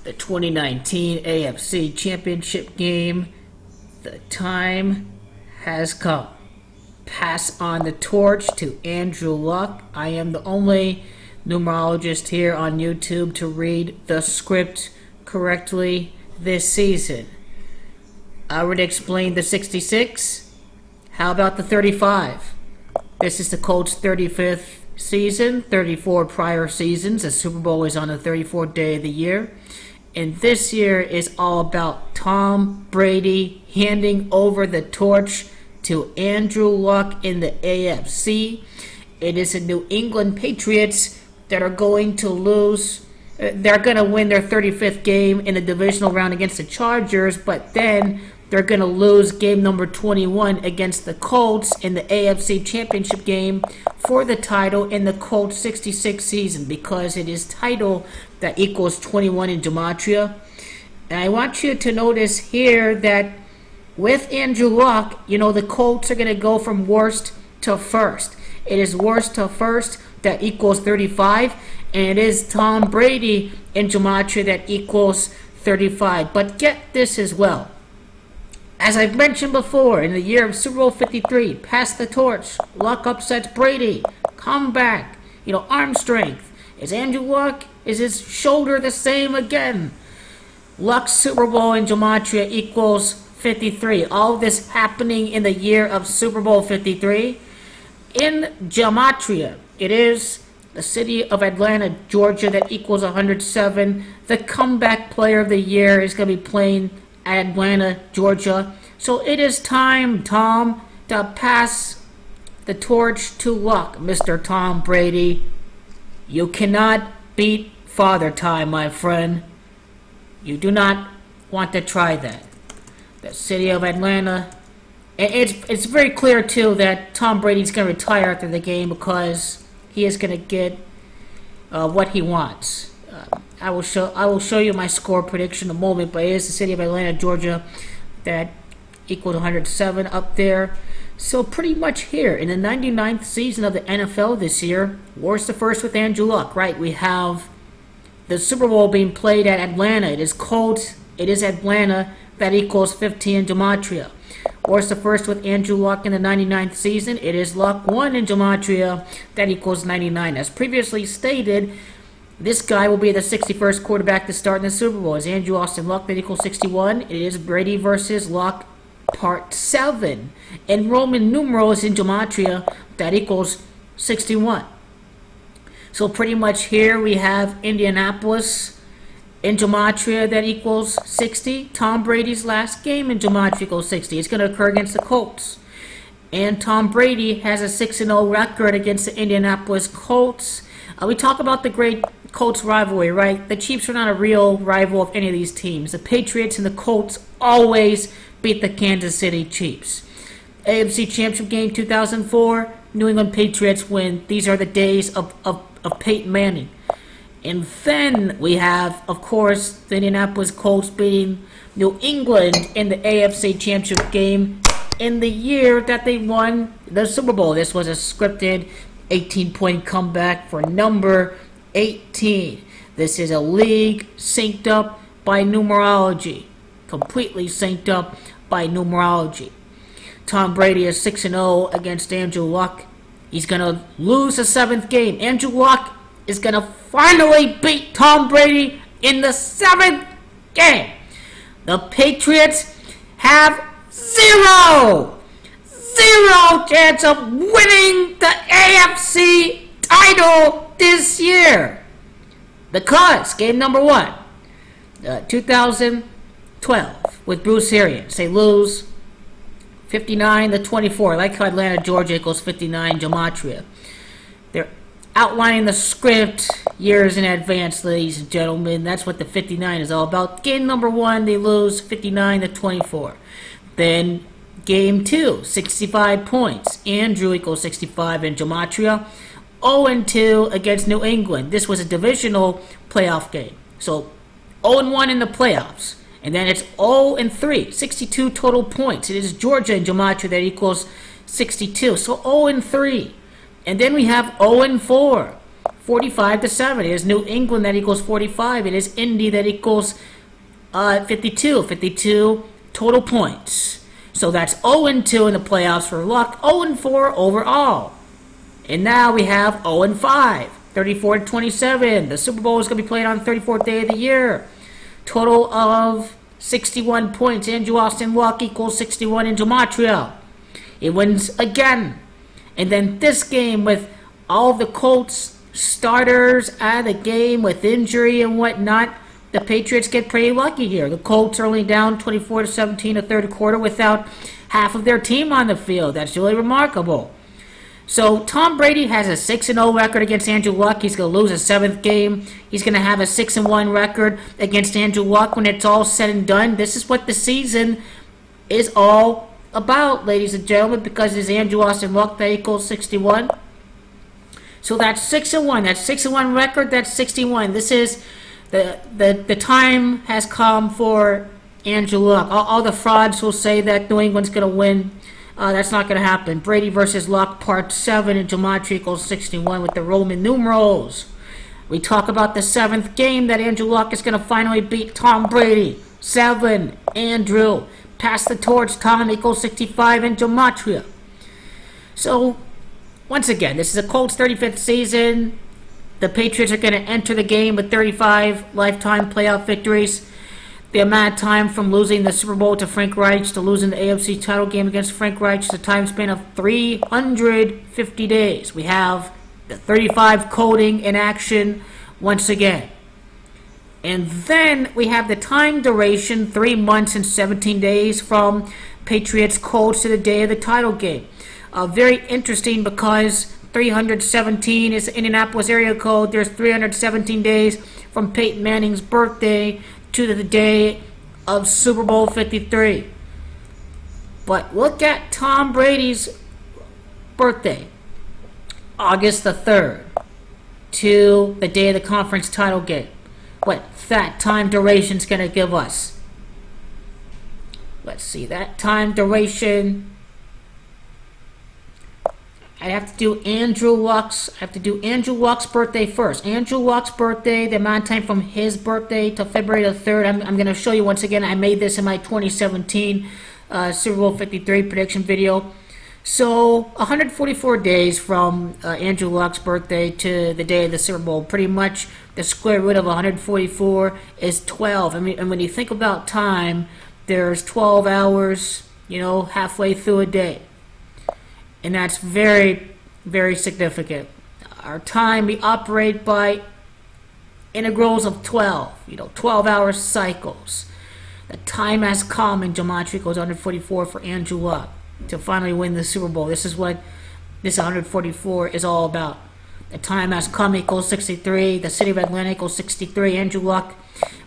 the 2019 AFC Championship game. The time has come. Pass on the torch to Andrew Luck. I am the only numerologist here on YouTube to read the script correctly this season. I already explained the 66. How about the 35? This is the Colts' 35th season, 34 prior seasons. The Super Bowl is on the 34th day of the year. And this year is all about Tom Brady handing over the torch to Andrew Luck in the AFC. It is the New England Patriots that are going to lose. They're going to win their 35th game in the divisional round against the Chargers, but then they're going to lose game number 21 against the Colts in the AFC Championship game for the title in the Colts 66 season, because it is title that equals 21 in gematria. And I want you to notice here that with Andrew Luck, the Colts are going to go from worst to first. It is worst to first that equals 35, and it is Tom Brady in gematria that equals 35. But get this as well. As I've mentioned before, in the year of Super Bowl 53, pass the torch, Luck upsets Brady, comeback, arm strength. Is Andrew Luck, is his shoulder the same again? Luck's Super Bowl in gematria equals 53. All this happening in the year of Super Bowl 53. In gematria, it is the city of Atlanta, Georgia, that equals 107. The comeback player of the year is going to be playing at Atlanta, Georgia. So it is time, Tom, to pass the torch to Luck, Mr. Tom Brady. You cannot beat Father Time, my friend. You do not want to try that. The city of Atlanta. It's very clear, too, that Tom Brady's going to retire after the game because he is going to get what he wants. I will show you my score prediction in a moment, but it is the city of Atlanta, Georgia, that equals 107 up there. So pretty much here, in the 99th season of the NFL this year, worst to first with Andrew Luck, right? We have the Super Bowl being played at Atlanta. It is Colts. It is Atlanta. That equals 15 in gematria. Worst to first with Andrew Luck in the 99th season. It is Luck 1 in gematria. That equals 99. As previously stated, this guy will be the 61st quarterback to start in the Super Bowl. It's Andrew Austin Luck, that equals 61. It is Brady versus Luck, part 7. And Roman numerals in gematria, that equals 61. So pretty much here we have Indianapolis in gematria, that equals 60. Tom Brady's last game in gematria equals 60. It's going to occur against the Colts. And Tom Brady has a 6-0 record against the Indianapolis Colts. We talk about the great Colts rivalry, right? The Chiefs are not a real rival of any of these teams. The Patriots and the Colts always beat the Kansas City Chiefs. AFC Championship game 2004, New England Patriots win. These are the days of Peyton Manning. And then we have, of course, the Indianapolis Colts beating New England in the AFC Championship game in the year that they won the Super Bowl. This was a scripted 18-point comeback for number 18. This is a league synced up by numerology. Completely synced up by numerology. Tom Brady is 6-0 against Andrew Luck. He's going to lose the 7th game. Andrew Luck is going to finally beat Tom Brady in the 7th game. The Patriots have zero chance of winning the AFC title this year. Because game number 1, 2012 with Bruce Arians, they lose 59-24. I like how Atlanta, Georgia equals 59 gematria. They're outlining the script years in advance, ladies and gentlemen. That's what the 59 is all about. Game number 1, they lose 59-24. Then game 2, 65 points. Andrew equals 65 in gematria. 0-2 against New England. This was a divisional playoff game. So 0-1 in the playoffs. And then it's 0-3, 62 total points. It is Georgia in gematria that equals 62. So 0-3. And then we have 0-4, 45-7. It is New England that equals 45. It is Indy that equals 52. 52 total points. So that's 0-2 in the playoffs for Luck, 0-4 overall. And now we have 0-5, 34-27. The Super Bowl is going to be played on the 34th day of the year. Total of 61 points. Andrew Austin Luck equals 61 in Gematria. It wins again. And then this game with all of the Colts starters out of the game with injury and whatnot, the Patriots get pretty lucky here. The Colts are only down 24-17 the third quarter without half of their team on the field. That's really remarkable. So Tom Brady has a 6-0 record against Andrew Luck. He's going to lose a seventh game. He's going to have a 6-1 record against Andrew Luck when it's all said and done. This is what the season is all about, ladies and gentlemen, because it's Andrew Austin Luck that equals 61. So that's 6-1. That's 6-1 record. That's 61. This is the time has come for Andrew Luck. All the frauds will say that New England's going to win. That's not going to happen. Brady versus Luck, Part 7 in Gematria equals 61 with the Roman numerals. We talk about the seventh game that Andrew Luck is going to finally beat Tom Brady. 7, Andrew. Pass the torch, Tom equals 65 in Gematria. So, once again, this is the Colts' 35th season. The Patriots are going to enter the game with 35 lifetime playoff victories. The amount of time from losing the Super Bowl to Frank Reich to losing the AFC title game against Frank Reich is a time span of 350 days. We have the 35 coding in action once again. And then we have the time duration, 3 months and 17 days from Patriots Colts to the day of the title game. Very interesting because 317 is the Indianapolis area code. There's 317 days from Peyton Manning's birthday to the day of Super Bowl 53. But look at Tom Brady's birthday, August the 3rd, to the day of the conference title game. What that time duration is going to give us. Let's see, that time duration. I have to do Andrew Luck's birthday first. Andrew Luck's birthday, the amount of time from his birthday to February the 3rd. I'm going to show you once again. I made this in my 2017 Super Bowl 53 prediction video. So 144 days from Andrew Luck's birthday to the day of the Super Bowl. Pretty much the square root of 144 is 12. I mean, and when you think about time, there's 12 hours, halfway through a day. And that's very, very significant. Our time, we operate by integrals of 12, 12-hour cycles. The time has come in Gematria equals 144 for Andrew Luck to finally win the Super Bowl. This is what this 144 is all about. The time has come equals 63. The city of Atlanta equals 63. Andrew Luck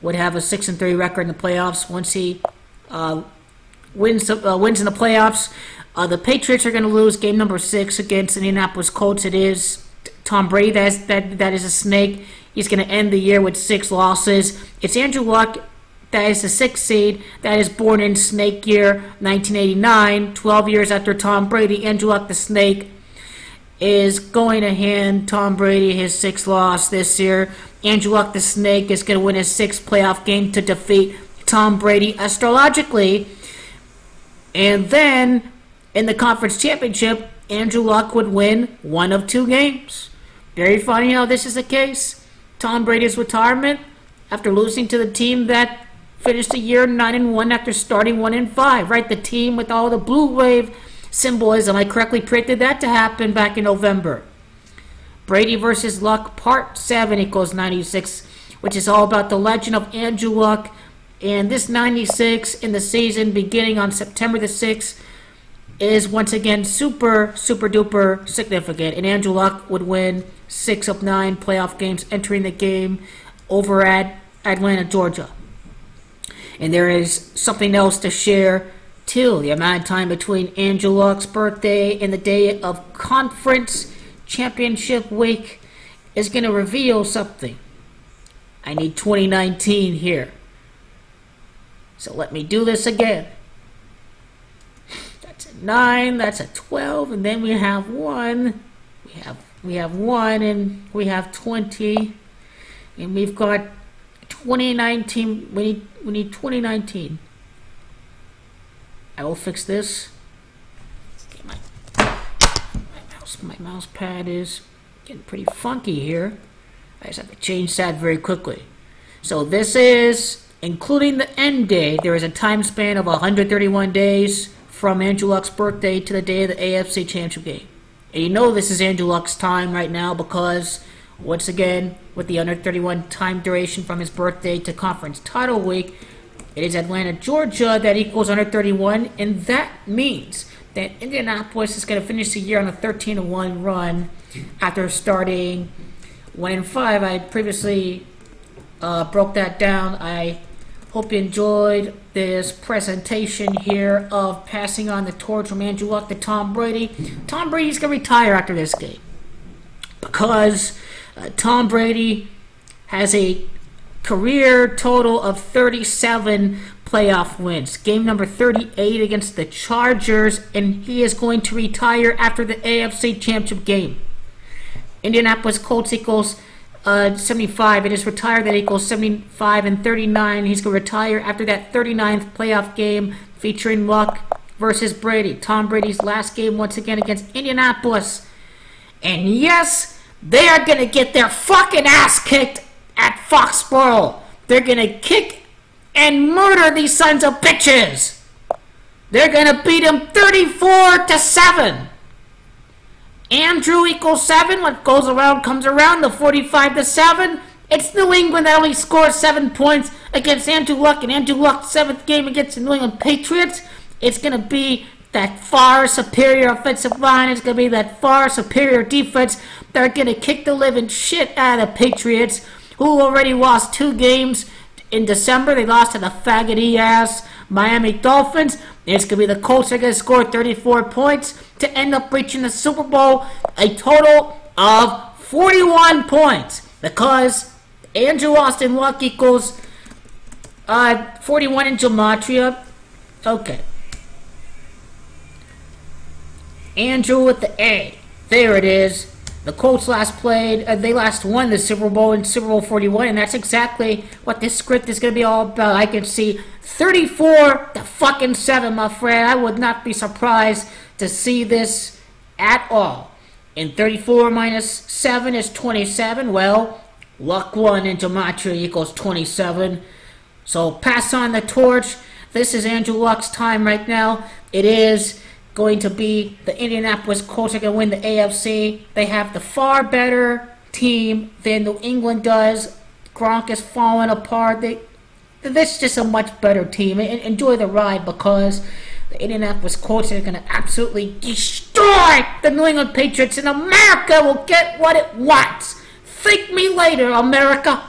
would have a 6-3 record in the playoffs once he wins in the playoffs. The Patriots are going to lose game number 6 against Indianapolis Colts. It is Tom Brady that is a snake. He's going to end the year with 6 losses. It's Andrew Luck that is the 6th seed that is born in snake year 1989, 12 years after Tom Brady. Andrew Luck the snake is going to hand Tom Brady his 6th loss this year. Andrew Luck the snake is going to win his 6th playoff game to defeat Tom Brady astrologically. And then in the conference championship, Andrew Luck would win 1 of 2 games. Very funny how this is the case. Tom Brady's retirement after losing to the team that finished the year 9-1 after starting 1-5. Right, the team with all the blue wave symbolism. I correctly predicted that to happen back in November. Brady versus Luck, Part 7 equals 96, which is all about the legend of Andrew Luck. And this 96 in the season beginning on September the 6th is once again super, super duper significant. And Andrew Luck would win 6 of 9 playoff games entering the game over at Atlanta, Georgia. And there is something else to share too. The amount of time between Andrew Luck's birthday and the day of conference championship week is going to reveal something. I need 2019 here. So let me do this again. That's a 9, that's a 12, and then we have 1. We have We have 1 and we have 20. And we've got 2019. We need 2019. I will fix this. Okay, my mouse pad is getting pretty funky here. I just have to change that very quickly. So this is, including the end day, there is a time span of 131 days from Andrew Luck's birthday to the day of the AFC Championship game. And you know this is Andrew Luck's time right now because, once again, with the 131 time duration from his birthday to conference title week, it is Atlanta, Georgia that equals 131, and that means that Indianapolis is going to finish the year on a 13-1 run after starting 1-5. I previously broke that down. I hope you enjoyed this presentation here of passing on the torch from Andrew Luck to Tom Brady. Tom Brady's going to retire after this game because Tom Brady has a career total of 37 playoff wins. Game number 38 against the Chargers, and he is going to retire after the AFC Championship game. Indianapolis Colts equals 75. It is retired. That equals 75 and 39. He's going to retire after that 39th playoff game featuring Luck versus Brady. Tom Brady's last game once again against Indianapolis. And yes, they are going to get their fucking ass kicked at Foxboro. They're going to kick and murder these sons of bitches. They're going to beat them 34-7. Andrew equals 7. What goes around comes around. The 45-7. It's New England that only scores 7 points against Andrew Luck. And Andrew Luck's 7th game against the New England Patriots. It's going to be that far superior offensive line. It's going to be that far superior defense. They're going to kick the living shit out of the Patriots, who already lost 2 games in December. They lost to the faggoty-ass Miami Dolphins. It's going to be the Colts that are going to score 34 points to end up reaching the Super Bowl, a total of 41 points, because Andrew Austin Luck equals 41 in gematria. Okay. Andrew with the A. There it is. The Colts last played, they last won the Super Bowl in Super Bowl 41, and that's exactly what this script is going to be all about. I can see 34-7, my friend. I would not be surprised to see this at all. And 34 minus 7 is 27. Well, Luck 1 in gematria equals 27. So pass on the torch. This is Andrew Luck's time right now. It is going to be the Indianapolis Colts are going to win the AFC. They have the far better team than New England does. Gronk is falling apart. This is just a much better team. Enjoy the ride, because the Indianapolis Colts are going to absolutely destroy the New England Patriots, and America will get what it wants. Thank me later, America.